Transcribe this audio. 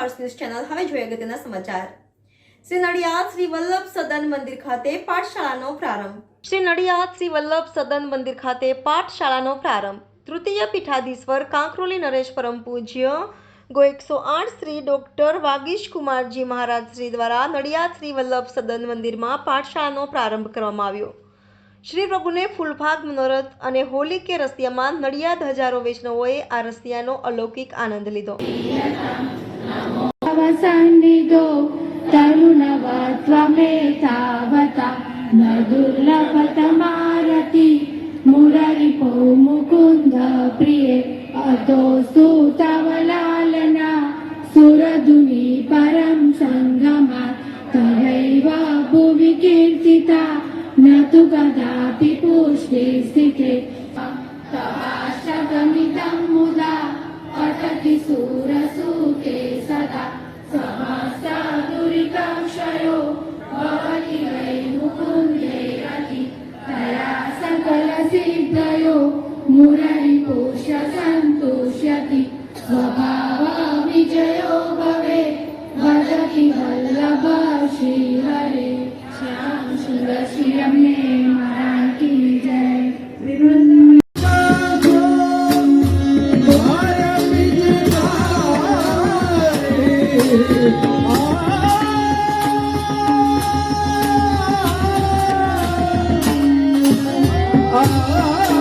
હર્ષ news channel હવે જોઈએ અગત્યના સમાચાર। શ્રી નડિયાદ શ્રી વલ્લભ સદન મંદિર ખાતે પાઠશાળાનો પ્રારંભ। શ્રી નડિયાદ શ્રી વલ્લભ સદન મંદિર ખાતે પાઠશાળાનો પ્રારંભ। તૃતીય પીઠાધીશ્વર કાંકરોલી નરેશ પરમ પૂજ્ય ગો 108 શ્રી ડોક્ટર વાગીશ કુમારજી મહારાજ શ્રી દ્વારા નડિયાદ શ્રી વલ્લભ સદન મંદિરમાં પાઠશાળાનો પ્રારંભ કરવામાં આવ્યો। શ્રી પ્રભુને ફૂલભાગ મનોરથ અને હોલી કે રસિયામાં નડિયાદ હજારો વૈષ્ણવોએ આ રસિયાનો અલૌકિક આનંદ લીધો। मुरारिपो मुकुंद प्रिय अतोस्तु तवलालना सुरधुनि परम संगमा तदैव भुवि कीर्तिता न तु कदापि पुष्टे स्थिते तवाष्टकमिदं मुदा पठति सूरसूते सदा समस्ता दुरितक्षयो भवति वै मुकुन्दे रति तया सकल सिद्धयो मुररिपुष्य सन्तुष्यति स्वभाव विजयो भवे वदति वल्लभ श्रीहरे। श्याम सुंदर श्री रमणे महाराज की जय। Ah